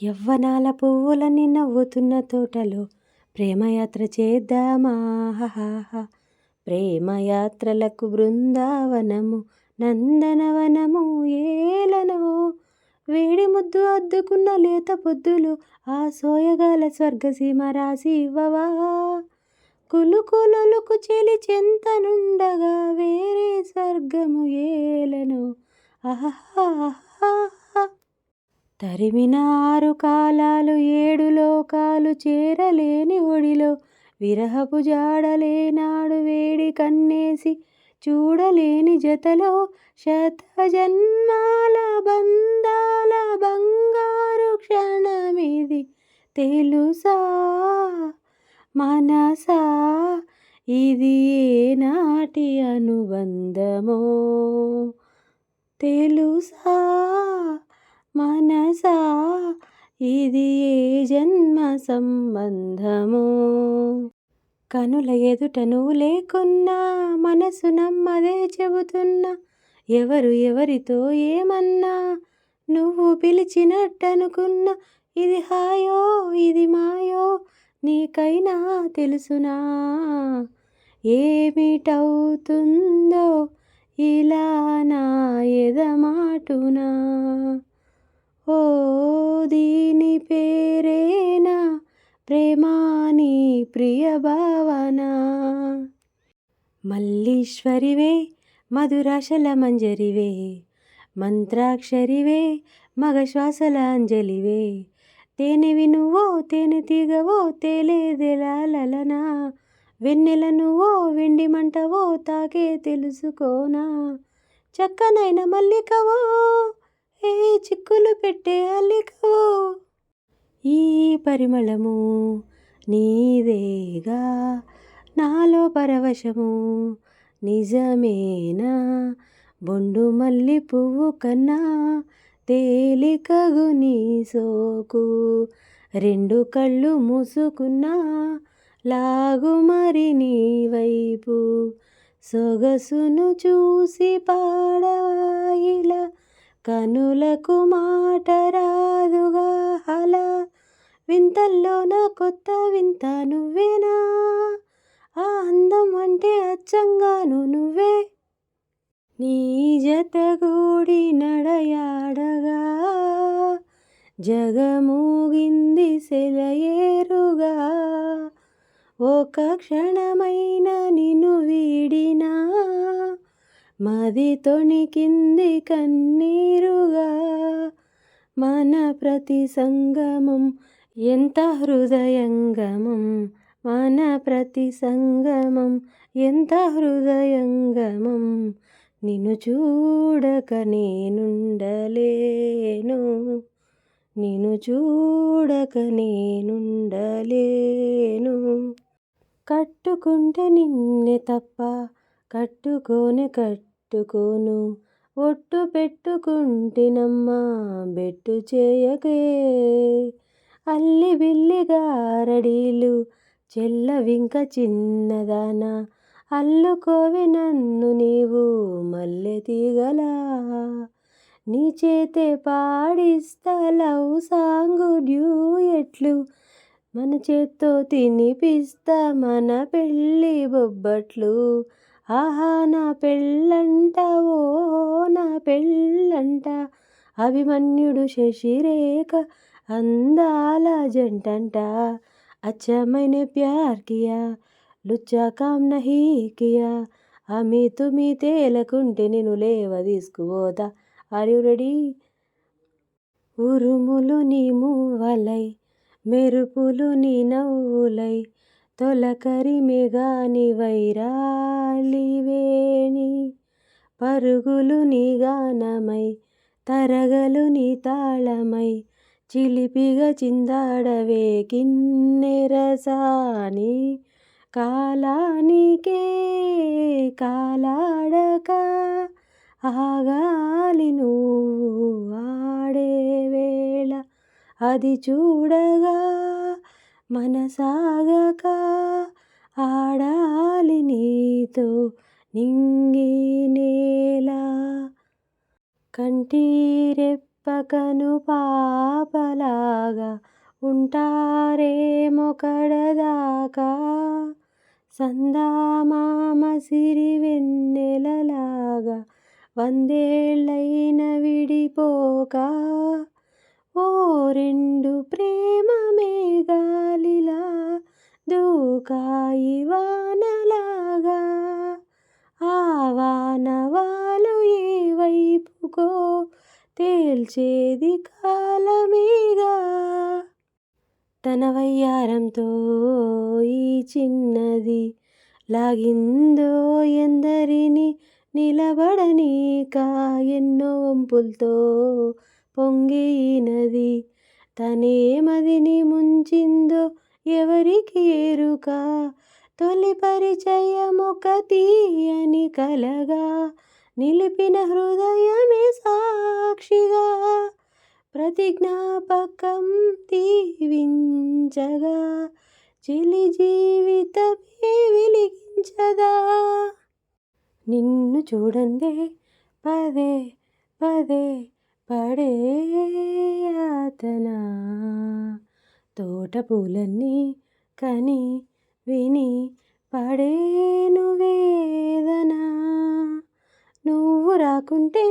యవ్వనాల పువ్వులని నవ్వుతున్న తోటలో ప్రేమయాత్ర చేద్దామా హాహాహా. ప్రేమయాత్రలకు బృందావనము నందనవనము ఏలనో. వేడి ముద్దు అద్దుకున్న లేత పొద్దులు ఆ సోయగాల స్వర్గసీమ రాసి ఇవ్వవా. కులుకులొలుకు చెలి చెంతనుండగా వేరే స్వర్గము ఏలనో. ఆహాహా. తరిమిన 6 కాలాలు 7 లోకాలు చేరలేని ఒడిలో విరహపు జాడలేనాడు వేడి కన్నేసి చూడలేని జతలో శతజన్మాల బంధాల బంగారు క్షణమిది తెలుసా మనసా. ఇది ఏనాటి అనుబంధమో తెలుసా మనసా. ఇది ఏ జన్మ సంబంధమో. కనుల ఎదుట నువ్వు లేకున్నా మనసు నమ్మదే చెబుతున్నా. ఎవరు ఎవరితో ఏమన్నా నువ్వు పిలిచినట్టనుకున్నా. ఇది హాయో ఇది మాయో నీకైనా తెలుసునా. ఏమిటవుతుందో ఇలా నా ఎదమాటునా. ఓ దీని పేరేనా ప్రేమాని ప్రియ భావన. మల్లీశ్వరివే మధురాశల మంజరివే మంత్రాక్షరివే మగ శ్వాసల అంజలివే. తేనెవి నువ్వో తేనె తీగవో తేలేదెలాలనా. వెన్నెల నువ్వో వెండి మంటవో తాకే తెలుసుకోనా. చక్కనైన మల్లికవో ఏ చిక్కులు పెట్టే అల్లికవో. ఈ పరిమళము నీదేగా నాలో పరవశము నిజమేనా. బొండు మల్లి పువ్వు కన్నా తేలికగు నీ సోకు. 2 కళ్ళు మూసుకున్నా లాగు మరి నీ వైపు. సొగసును చూసి పాడవాయిలా కనులకు మాట రాదుగా అలా. వింతల్లోన కొత్త వింత నువ్వేనా. ఆ అందం అంటే అచ్చంగాను నువ్వే. నీ జతగూడి నడయాడగా జగమూగింది సెలయేరుగా. ఒక క్షణమైన నిన్ను వీడినా మది తొణికింది కన్నీరుగా. మన ప్రతి సంగమం ఎంత హృదయంగమం. మన ప్రతి సంగమం ఎంత హృదయంగమం. నిన్ను చూడక నేనుండలేను. నిన్ను చూడక నేనుండలేను. కట్టుకుంటే నిన్నే తప్ప కట్టుకోను. ఒట్టు పెట్టుకుంటినమ్మా బెట్టు చేయకే. అల్లి బిల్లి గారడీలు చెల్లవింక చిన్నదానా. అల్లుకోవే నన్ను నీవు మల్లె తీగలా. నీ చేతే పాడిస్తా లవ్ సాంగు డ్యూయెట్లు. మన చేత్తో తినిపిస్తా మన పెళ్ళి బొబ్బట్లు. ఆహా నా పెళ్ళంట ఓ నా పెళ్ళంట. అభిమన్యుడు శశిరేఖ అందాల జంటంట. అచ్చమైన ప్యార్ కియా లుచ్చా కామ్ నహీ కియా. అమి తుమి తేలకుంటే నేను లేవ తీసుకుపోతా. Are you ready. ఉరుములు నీ మూవలై మెరుపులు నీ నవ్వులై తొలకరి మెగాని వైరాలివేణి. పరుగులు నీ గానమై తరగలు నీ తాళమై చిలిపిగా చిందాడవే కిన్నెరసాని. కాలానికే కాలాడక ఆగాలి నువ్వు ఆడే వేళ. అది చూడగా మనసాగక ఆడాలి నీతో నింగి నేల. కంటి రెప్పకను పాపలా లాగా ఉంటారేమో కడదాకా, సందామామ సిరివెన్నెలలాగా వందేళ్ళైన విడిపోక, ఓ రెండు ప్రేమ మేఘాలిలా దూకాయి వానలాగా, ఆ వానవాలు ఏ వైపుకో తేల్చేది కాలమేగా. తన వయ్యారంతో ఈ చిన్నది లాగిందో ఎందరిని నిలబడనీక, ఎన్నో వంపులతో పొంగినది తనే మదిని ముంచిందో ఎవరికి ఎరుక, తొలి పరిచయమొక తీయని కలగా నిలిపిన హృదయమే సాక్షిగా, ప్రతి జ్ఞాపకం దీవించగా చిలి జీవితమే వెలిగించదా. నిన్ను చూడందే పదే పదే పడే యాతన, తోట పూలన్నీ కని విని పడేను వేదన, నువ్వు రాకుంటే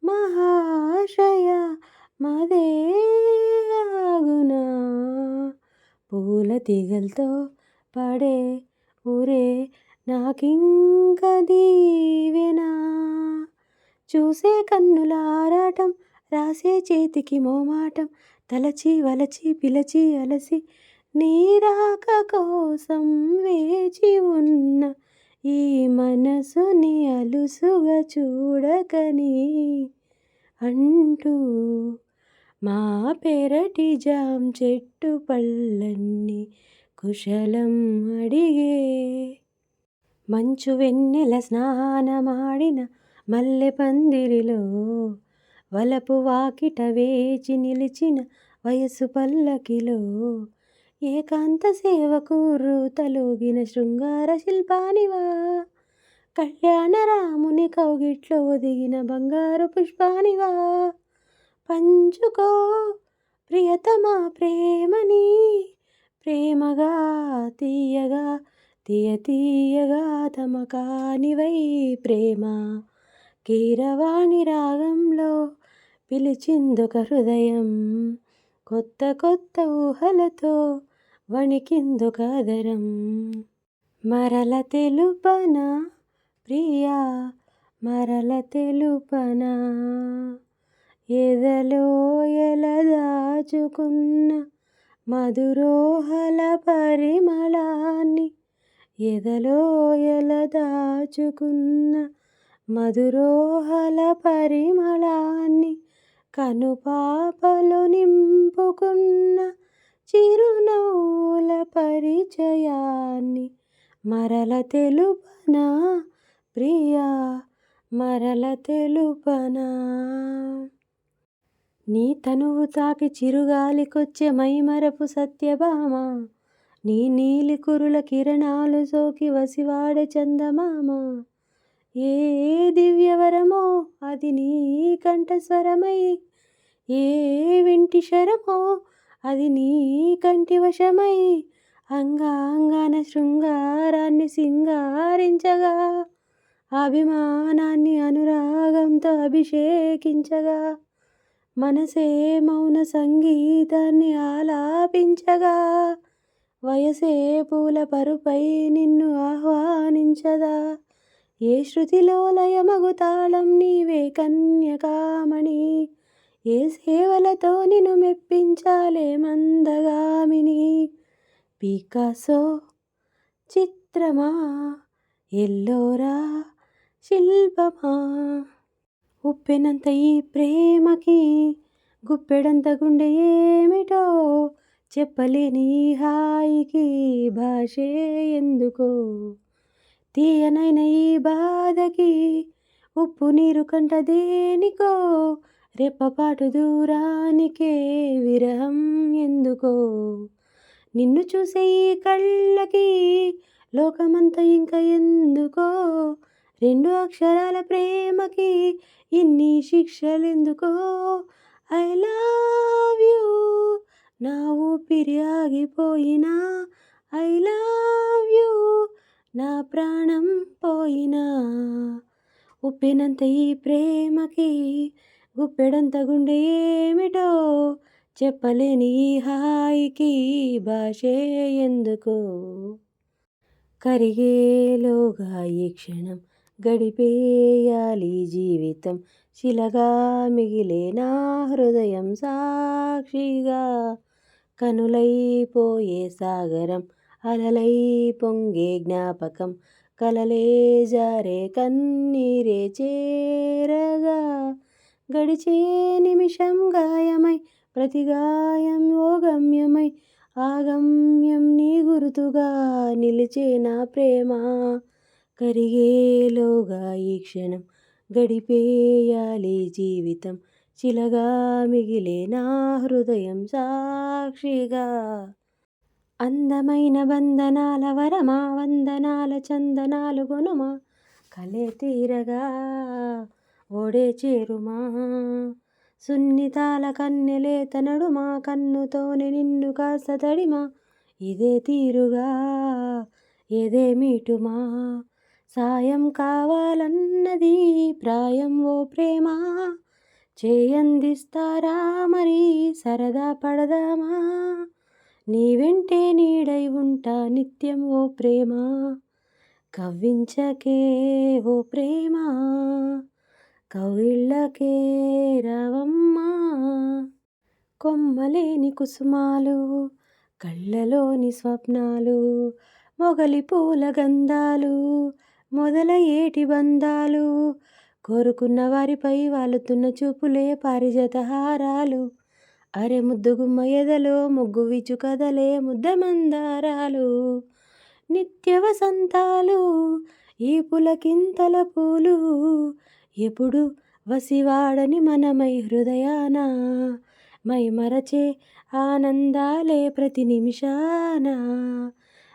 మహాశయ మదే ఆగునా, పూల తీగలతో పడే ఊరే నాకింక దీవెనా, చూసే కన్నుల ఆరాటం రాసే చేతికి మోమాటం, తలచి వలచి పిలచి అలసి నీ రాక కోసం వేచి ఉన్న ఈ మనసుని అలుసుగా చూడకని అంటూ, మా పెరటి జాం చెట్టు పళ్ళన్నీ కుశలం అడిగే, మంచు వెన్నెల స్నానమాడిన మల్లె పందిరిలో వలపు వాకిట వేచి నిలిచిన వయసు పల్లకిలో, ఏకాంత సేవకు తలూగిన శృంగార శిల్పానివా, కళ్యాణ రాముని కౌగిట్లో ఒదిగిన బంగారు పుష్పానివా, పంచుకో ప్రియతమా ప్రేమని ప్రేమగా తీయగా తీయగా తమకానివై ప్రేమ, కీరవాణి రాగంలో పిలిచిందొక హృదయం, కొత్త కొత్త ఊహలతో వణికిందొక ఆదరం, మరల తెలుపనా ప్రియా మరల తెలుపనా, ఎదలో ఎలదాచుకున్న మధురోహల పరిమళాన్ని, ఎదలో ఎలదాచుకున్న మధురోహల పరిమళాన్ని, కనుపాపలో నింపుకున్న చిరునవ్వుల పరిచయాన్ని, మరల తెలుపనా ప్రియా మరల తెలుపనా, నీ తనువు తాకి చిరుగాలికొచ్చే మైమరపు సత్యభామ, నీ నీలి కురుల కిరణాలు సోకి వసివాడే చందమామ, ఏ దివ్యవరమో అది నీ కంఠస్వరమై, ఏ వింటి శరమో అది నీ కంటి వశమై, అంగాంగాన శృంగారాన్ని సింగారించగా, అభిమానాన్ని అనురాగంతో అభిషేకించగా, మనసే మౌన సంగీతాన్ని ఆలాపించగా, వయసే పూల పరుపై నిన్ను ఆహ్వానించదా, ఏ శృతిలో లయమగు తాళం నీవే కన్యకామణి, ఏ సేవలతో నిన్ను మెప్పించాలే మందగామిని, పికాసో చిత్రమా ఎల్లోరా శిల్పమా, ఉప్పెనంత ఈ ప్రేమకి గుప్పెడంత గుండె ఏమిటో, చెప్పలేని ఈ హాయికి భాషే ఎందుకో, తీయనైన ఈ బాధకి ఉప్పు నీరు కంట దేనికో, రెప్పపాటు దూరానికే విరహం ఎందుకో, నిన్ను చూసే ఈ కళ్ళకి లోకమంతా ఇంకా ఎందుకో, రెండు అక్షరాల ప్రేమకి ఇన్ని శిక్షలెందుకో, ఐ లవ్ యూ నా ఊపిరి ఆగిపోయినా ఐ లవ్ యూ నా ప్రాణం పోయినా ఉప్పినంత ఈ ప్రేమకి గుప్పెడంత గుండె ఏమిటో చెప్పలేని ఈ హాయికి భాషే ఎందుకో కరిగేలోగా ఈ క్షణం గడిపేయాలి జీవితం శిలగా మిగిలే నా హృదయం సాక్షిగా కనులైపోయే సాగరం అలలై పొంగే జ్ఞాపకం కలలే జారే కన్నీరే చేరగా గడిచే నిమిషం గాయమై ప్రతి గాయం ఓ గమ్యమై ఆగమ్యం నీ గుర్తుగా నిలిచే నా ప్రేమ కరిగేలోగా ఈ క్షణం గడిపేయాలి జీవితం శిలగా మిగిలే నా హృదయం సాక్షిగా అందమైన బంధనాల వరమా వందనాల చందనాలు గొనుమా కలే తీరగా ఓడే చేరుమా సున్నితాల కన్నెలేత నడుమా కన్నుతోనే నిన్ను కాస్త తడిమా ఇదే తీరుగా ఏదే మీటుమా సాయం కావాలన్నది ప్రాయం ఓ ప్రేమ చేయందిస్తారా మరి సరదా పడదామా నీ వెంటే నీడై ఉంటా నిత్యం ఓ ప్రేమ కవ్వించకే ఓ ప్రేమ కౌగిళ్ళకే రావమ్మా కొమ్మలేని కుసుమాలు కళ్ళలోని స్వప్నాలు మొగలి పూల గంధాలు మొదలయేటి బంధాలు కోరుకున్న వారిపై వాలుతున్న చూపులే పారిజాత హారాలు అరె ముద్దుగుమ్మ ఎదలో ముగ్గు విచ్చు కదలే ముద్ద మందారాలు నిత్య వసంతాలు ఈ పులకింతల పూలు ఎప్పుడు వసివాడని మనమై హృదయాన మై మరచే ఆనందాలే ప్రతి నిమిషాన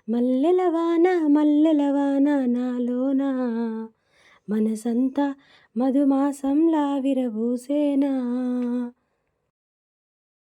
మల్లెలవాన నాలోన మనసంతా మధుమాసంలా విరబూసేనా